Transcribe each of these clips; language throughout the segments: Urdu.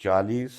40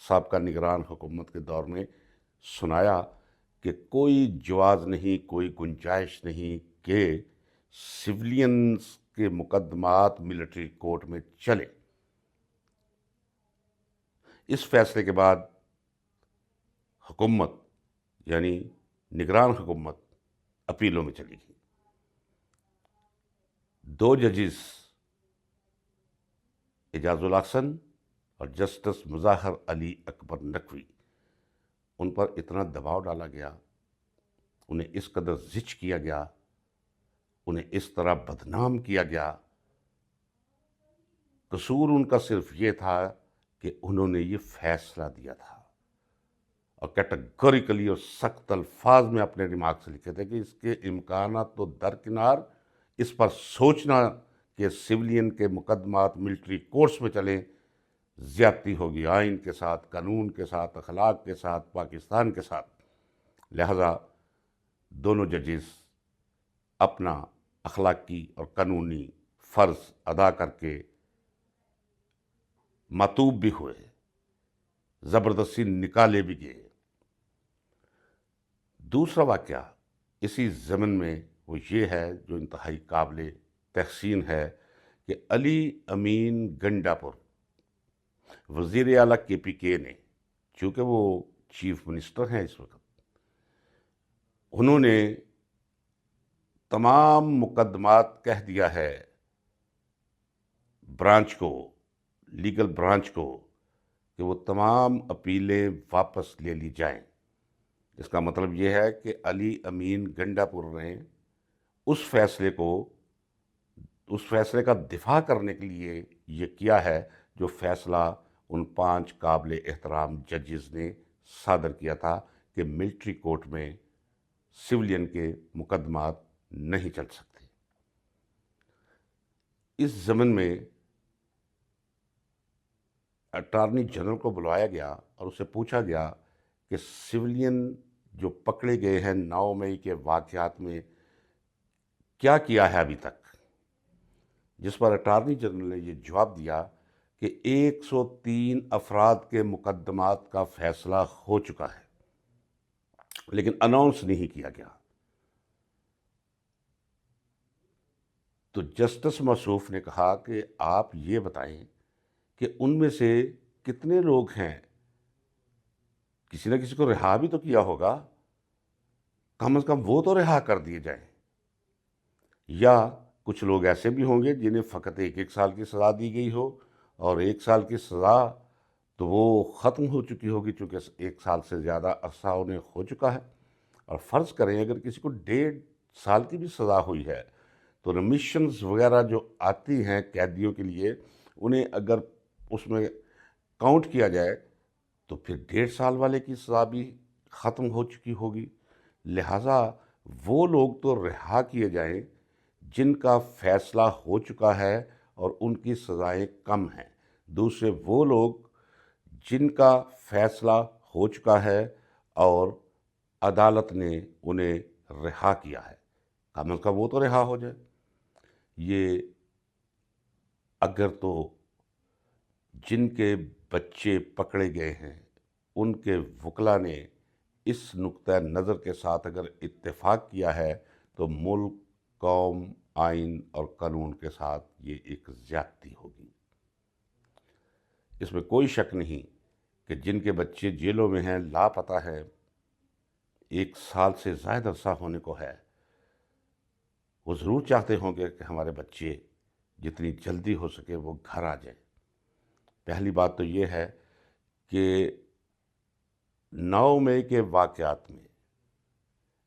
سابقہ نگران حکومت کے دور میں سنایا کہ کوئی جواز نہیں، کوئی گنجائش نہیں کہ سولینز کے مقدمات ملٹری کورٹ میں چلے۔ اس فیصلے کے بعد حکومت یعنی نگران حکومت اپیلوں میں چلی گئی۔ 2 ججز اعجاز الاحسن اور جسٹس مظاہر علی اکبر نقوی، ان پر اتنا دباؤ ڈالا گیا، انہیں اس قدر زچ کیا گیا، انہیں اس طرح بدنام کیا گیا۔ قصور ان کا صرف یہ تھا کہ انہوں نے یہ فیصلہ دیا تھا، اور کیٹیگوریکلی اور سخت الفاظ میں اپنے ریمارکس لکھے تھے کہ اس کے امکانات تو درکنار، اس پر سوچنا کہ سولین کے مقدمات ملٹری کورٹس میں چلیں زیادتی ہوگی آئین کے ساتھ، قانون کے ساتھ، اخلاق کے ساتھ، پاکستان کے ساتھ۔ لہذا دونوں ججز اپنا اخلاقی اور قانونی فرض ادا کر کے ماتوب بھی ہوئے، زبردستی نکالے بھی گئے۔ دوسرا واقعہ اسی ضمن میں وہ یہ ہے جو انتہائی قابل تحسین ہے کہ علی امین گنڈاپور وزیر اعلیٰ KPK نے، چونکہ وہ چیف منسٹر ہیں اس وقت، انہوں نے تمام مقدمات کہہ دیا ہے برانچ کو، لیگل برانچ کو، کہ وہ تمام اپیلیں واپس لے لی جائیں۔ اس کا مطلب یہ ہے کہ علی امین گنڈاپور نے اس فیصلے کا دفاع کرنے کے لیے یہ کیا ہے جو فیصلہ ان 5 قابل احترام ججز نے صادر کیا تھا کہ ملٹری کورٹ میں سولین کے مقدمات نہیں چل سکتے۔ اس ضمن میں اٹارنی جنرل کو بلایا گیا اور اسے پوچھا گیا کہ سولین جو پکڑے گئے ہیں 9 مئی کے واقعات میں کیا کیا ہے ابھی تک، جس پر اٹارنی جنرل نے یہ جواب دیا کہ 103 افراد کے مقدمات کا فیصلہ ہو چکا ہے لیکن اناؤنس نہیں کیا گیا۔ تو جسٹس موصوف نے کہا کہ آپ یہ بتائیں کہ ان میں سے کتنے لوگ ہیں، کسی نہ کسی کو رہا بھی تو کیا ہوگا، کم از کم وہ تو رہا کر دیے جائیں، یا کچھ لوگ ایسے بھی ہوں گے جنہیں فقط 1 سال کی سزا دی گئی ہو، اور 1 سال کی سزا تو وہ ختم ہو چکی ہوگی چونکہ 1 سال سے زیادہ عرصہ انہیں ہو چکا ہے۔ اور فرض کریں اگر کسی کو 1.5 سال کی بھی سزا ہوئی ہے تو ریمیشنز وغیرہ جو آتی ہیں قیدیوں کے لیے، انہیں اگر اس میں کاؤنٹ کیا جائے تو پھر 1.5 سال والے کی سزا بھی ختم ہو چکی ہوگی۔ لہٰذا وہ لوگ تو رہا کیے جائیں جن کا فیصلہ ہو چکا ہے اور ان کی سزائیں کم ہیں، دوسرے وہ لوگ جن کا فیصلہ ہو چکا ہے اور عدالت نے انہیں رہا کیا ہے، کم از کم وہ تو رہا ہو جائے۔ یہ اگر تو جن کے بچے پکڑے گئے ہیں ان کے وکلا نے اس نقطہ نظر کے ساتھ اگر اتفاق کیا ہے تو ملک، قوم، آئین اور قانون کے ساتھ یہ ایک زیادتی ہوگی۔ اس میں کوئی شک نہیں کہ جن کے بچے جیلوں میں ہیں، لاپتہ ہیں، 1 سال سے زائد عرصہ ہونے کو ہے، وہ ضرور چاہتے ہوں گے کہ ہمارے بچے جتنی جلدی ہو سکے وہ گھر آ جائیں۔ پہلی بات تو یہ ہے کہ 9 مئی کے واقعات میں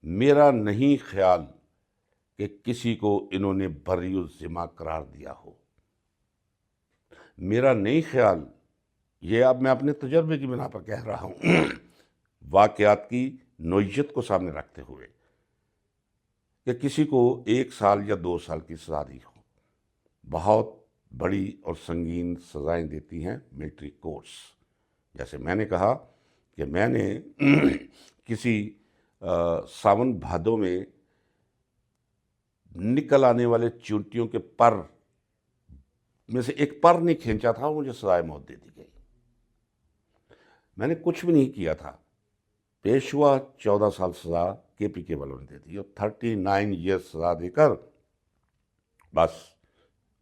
میرا نہیں خیال کہ کسی کو انہوں نے بری الذمہ قرار دیا ہو، میرا نہیں خیال، یہ اب میں اپنے تجربے کی بنا پر کہہ رہا ہوں واقعات کی نوعیت کو سامنے رکھتے ہوئے، کہ کسی کو 1 سال یا 2 سال کی سزا دی ہو۔ بہت بڑی اور سنگین سزائیں دیتی ہیں ملٹری کورٹس۔ جیسے میں نے کہا کہ میں نے کسی ساون بھادو میں نکل آنے والے چونٹیوں کے پر میں سے ایک پر نہیں کھینچا تھا، مجھے سزائے موت دے دی گئی۔ میں نے کچھ بھی نہیں کیا تھا، پیش ہوا، 14 سال سزا کے پی کے والوں نے دے دی، اور 39 ایئرس سزا دے کر بس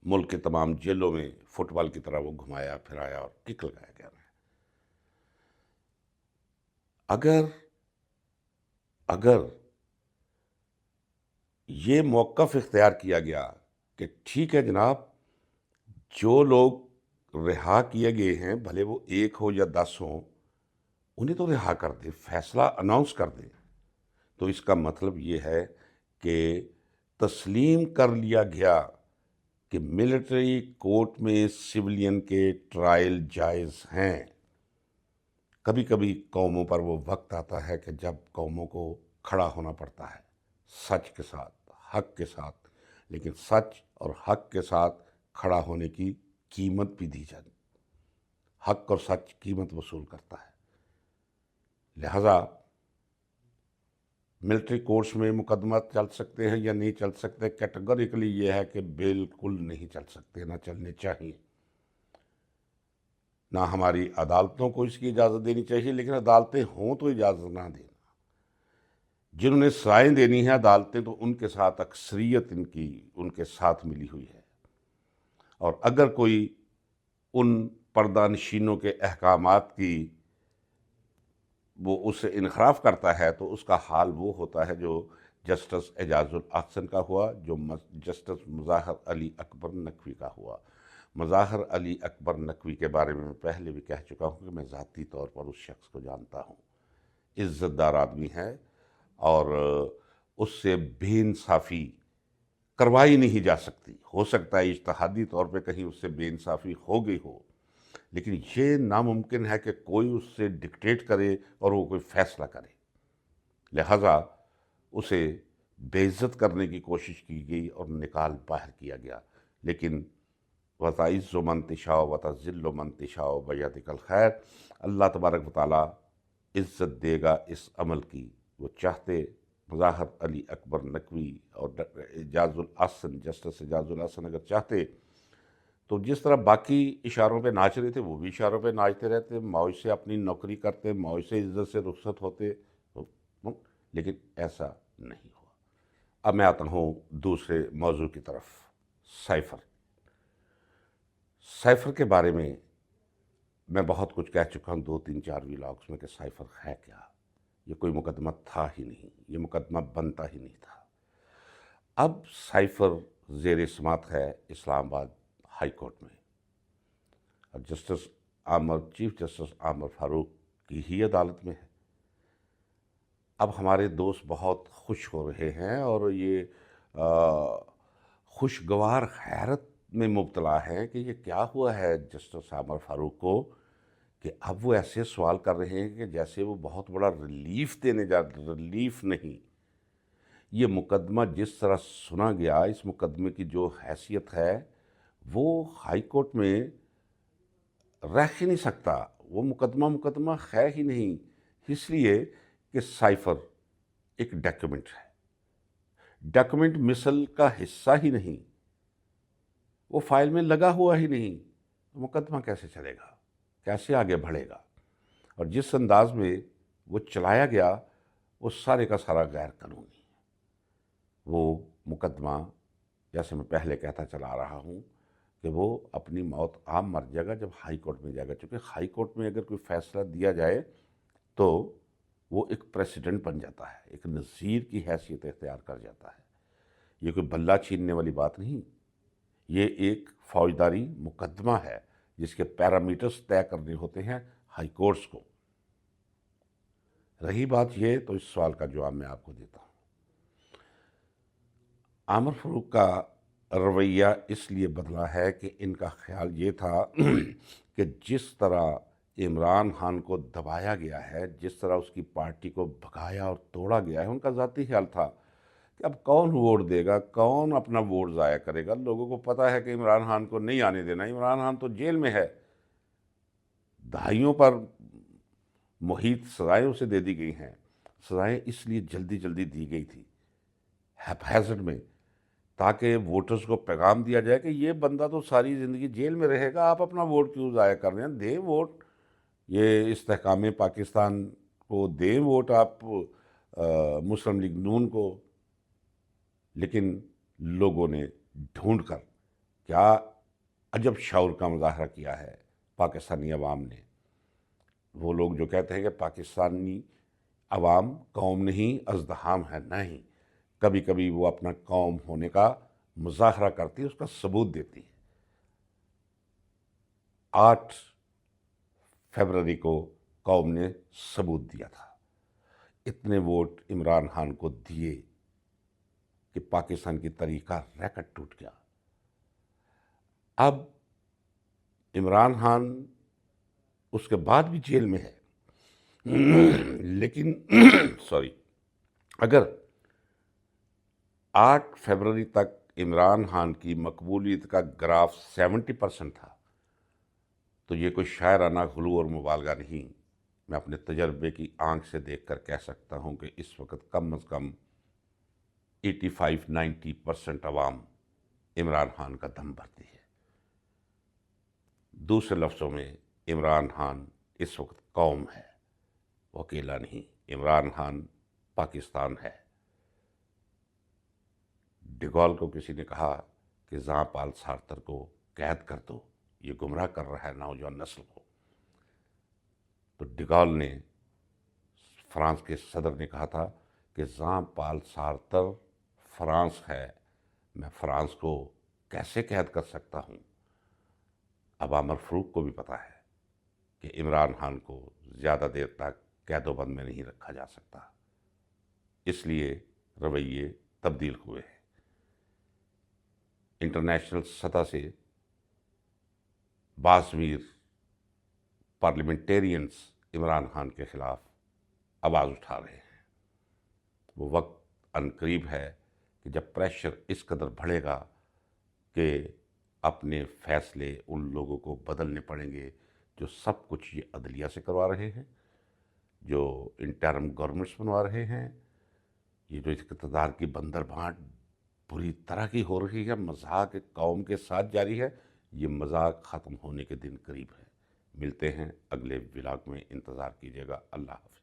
ملک کے تمام جیلوں میں فٹ بال کی طرح وہ گھمایا پھرایا اور کک لگایا گیا۔ اگر اگر یہ موقف اختیار کیا گیا کہ ٹھیک ہے جناب، جو لوگ رہا کیے گئے ہیں، بھلے وہ 1 ہو یا 10 ہوں، انہیں تو رہا کر دے، فیصلہ اناؤنس کر دے، تو اس کا مطلب یہ ہے کہ تسلیم کر لیا گیا کہ ملٹری کورٹ میں سولین کے ٹرائل جائز ہیں۔ کبھی کبھی قوموں پر وہ وقت آتا ہے کہ جب قوموں کو کھڑا ہونا پڑتا ہے سچ کے ساتھ، حق کے ساتھ، لیکن سچ اور حق کے ساتھ کھڑا ہونے کی قیمت بھی دی جاتی، حق اور سچ قیمت وصول کرتا ہے۔ لہذا ملٹری کورٹس میں مقدمہ چل سکتے ہیں یا نہیں چل سکتے، کیٹیگوریکلی یہ ہے کہ بالکل نہیں چل سکتے، نہ چلنے چاہیے، نہ ہماری عدالتوں کو اس کی اجازت دینی چاہیے، لیکن عدالتیں ہوں تو اجازت نہ دیں۔ جنہوں نے سزائیں دینی ہیں عدالتیں، تو ان کے ساتھ اکثریت ان کے ساتھ ملی ہوئی ہے، اور اگر کوئی ان پردہ نشینوں کے احکامات کی وہ اس سے انحراف کرتا ہے تو اس کا حال وہ ہوتا ہے جو جسٹس اعجاز الاحسن کا ہوا، جو جسٹس مظاہر علی اکبر نقوی کا ہوا۔ مظاہر علی اکبر نقوی کے بارے میں پہلے بھی کہہ چکا ہوں کہ میں ذاتی طور پر اس شخص کو جانتا ہوں، عزت دار آدمی ہے، اور اس سے بے انصافی کروائی نہیں جا سکتی۔ ہو سکتا ہے اجتہادی طور پہ کہیں اس سے بے انصافی ہو گئی ہو، لیکن یہ ناممکن ہے کہ کوئی اس سے ڈکٹیٹ کرے اور وہ کوئی فیصلہ کرے۔ لہٰذا اسے بے عزت کرنے کی کوشش کی گئی اور نکال باہر کیا گیا، لیکن وَتَعِزُّ مَن تَشَاءُ وَتَذِلُّ مَن تَشَاءُ بِیَدِکَ الْخَیرُ، اللہ تبارک و تعالیٰ عزت دے گا اس عمل کی۔ وہ چاہتے مظاہر علی اکبر نقوی اور اعجاز الاحسن، جسٹس اعجاز الاحسن اگر چاہتے تو جس طرح باقی اشاروں پہ ناچ رہے تھے وہ بھی اشاروں پہ ناچتے رہتے، موج سے اپنی نوکری کرتے، موج سے عزت سے رخصت ہوتے، لیکن ایسا نہیں ہوا۔ اب میں آتا ہوں دوسرے موضوع کی طرف، سائفر۔ سائفر کے بارے میں بہت کچھ کہہ چکا ہوں 2-3-4 ولاگس میں کہ سائفر ہے کیا۔ یہ کوئی مقدمہ تھا ہی نہیں، یہ مقدمہ بنتا ہی نہیں تھا۔ اب سائفر زیر سماعت ہے اسلام آباد ہائی کورٹ میں، اور چیف جسٹس عامر فاروق کی ہی عدالت میں ہے۔ اب ہمارے دوست بہت خوش ہو رہے ہیں اور یہ خوشگوار حیرت میں مبتلا ہیں کہ یہ کیا ہوا ہے جسٹس عامر فاروق کو، کہ اب وہ ایسے سوال کر رہے ہیں کہ جیسے وہ بہت بڑا ریلیف دینے جا رہے۔ ریلیف نہیں، یہ مقدمہ جس طرح سنا گیا، اس مقدمے کی جو حیثیت ہے وہ ہائی کورٹ میں رہ ہی نہیں سکتا، وہ مقدمہ ہے ہی نہیں، اس لیے کہ سائفر ایک ڈاکیومنٹ ہے، ڈاکیومنٹ مثل کا حصہ ہی نہیں، وہ فائل میں لگا ہوا ہی نہیں، تو مقدمہ کیسے چلے گا، کیسے آگے بڑھے گا؟ اور جس انداز میں وہ چلایا گیا وہ سارے کا سارا غیر قانونی ہے۔ وہ مقدمہ، جیسے میں پہلے کہتا چلا آ رہا ہوں، کہ وہ اپنی موت عام مر جائے گا جب ہائی کورٹ میں جائے گا، چونکہ ہائی کورٹ میں اگر کوئی فیصلہ دیا جائے تو وہ ایک پریسیڈنٹ بن جاتا ہے، ایک نظیر کی حیثیت اختیار کر جاتا ہے۔ یہ کوئی بلہ چھیننے والی بات نہیں، یہ ایک فوجداری مقدمہ ہے جس کے پیرامیٹرز طے کرنے ہوتے ہیں ہائی کورٹس کو۔ رہی بات یہ، تو اس سوال کا جواب میں آپ کو دیتا ہوں۔ عامر فاروق کا رویہ اس لیے بدلا ہے کہ ان کا خیال یہ تھا کہ جس طرح عمران خان کو دبایا گیا ہے، جس طرح اس کی پارٹی کو بھگایا اور توڑا گیا ہے، ان کا ذاتی خیال تھا کہ اب کون ووٹ دے گا، کون اپنا ووٹ ضائع کرے گا۔ لوگوں کو پتہ ہے کہ عمران خان کو نہیں آنے دینا، عمران خان تو جیل میں ہے، دہائیوں پر محیط سزائیں اسے دے دی گئی ہیں۔ سزائیں اس لیے جلدی جلدی دی گئی تھی ہیزرڈ میں، تاکہ ووٹرز کو پیغام دیا جائے کہ یہ بندہ تو ساری زندگی جیل میں رہے گا، آپ اپنا ووٹ کیوں ضائع کر رہے ہیں، دیں ووٹ، یہ استحکام پاکستان کو دیں ووٹ آپ مسلم لیگ نون کو، لیکن لوگوں نے ڈھونڈ کر کیا عجب شعور کا مظاہرہ کیا ہے پاکستانی عوام نے۔ وہ لوگ جو کہتے ہیں کہ پاکستانی عوام قوم نہیں ازدحام ہے، نہیں، کبھی کبھی وہ اپنا قوم ہونے کا مظاہرہ کرتی ہے، اس کا ثبوت دیتی ہے۔ 8 فروری کو قوم نے ثبوت دیا تھا، اتنے ووٹ عمران خان کو دیے کہ پاکستان کی تاریخ کا ریکارڈ ٹوٹ گیا۔ اب عمران خان اس کے بعد بھی جیل میں ہے، لیکن سوری، اگر 8 فروری تک عمران خان کی مقبولیت کا گراف 70% تھا تو یہ کوئی شاعرانہ غلو اور مبالغہ نہیں، میں اپنے تجربے کی آنکھ سے دیکھ کر کہہ سکتا ہوں کہ اس وقت کم از کم 85-90% عوام عمران خان کا دم بھرتی ہے۔ دوسرے لفظوں میں عمران خان اس وقت قوم ہے، وہ اکیلا نہیں، عمران خان پاکستان ہے۔ ڈگال کو کسی نے کہا کہ زاں پال سارتر کو قید کر دو، یہ گمراہ کر رہا ہے نوجوان نسل کو، تو ڈگال نے، فرانس کے صدر نے کہا تھا کہ زاں پال سارتر فرانس ہے، میں فرانس کو کیسے قید کر سکتا ہوں۔ اب عامر فروخ کو بھی پتا ہے کہ عمران خان کو زیادہ دیر تک قید و بند میں نہیں رکھا جا سکتا، اس لیے رویے تبدیل ہوئے ہیں۔ انٹرنیشنل سطح سے بازمیر پارلیمنٹیرینز عمران خان کے خلاف آواز اٹھا رہے ہیں۔ وہ وقت عنقریب ہے کہ جب پریشر اس قدر بڑھے گا کہ اپنے فیصلے ان لوگوں کو بدلنے پڑیں گے جو سب کچھ یہ عدلیہ سے کروا رہے ہیں، جو انٹرم گورنمنٹس بنوا رہے ہیں، یہ جو اقتدار کی بندر بھانٹ پوری طرح کی ہو رہی ہے، مذاق قوم کے ساتھ جاری ہے، یہ مذاق ختم ہونے کے دن قریب ہے۔ ملتے ہیں اگلے ولاگ میں، انتظار کیجیے گا۔ اللہ حافظ۔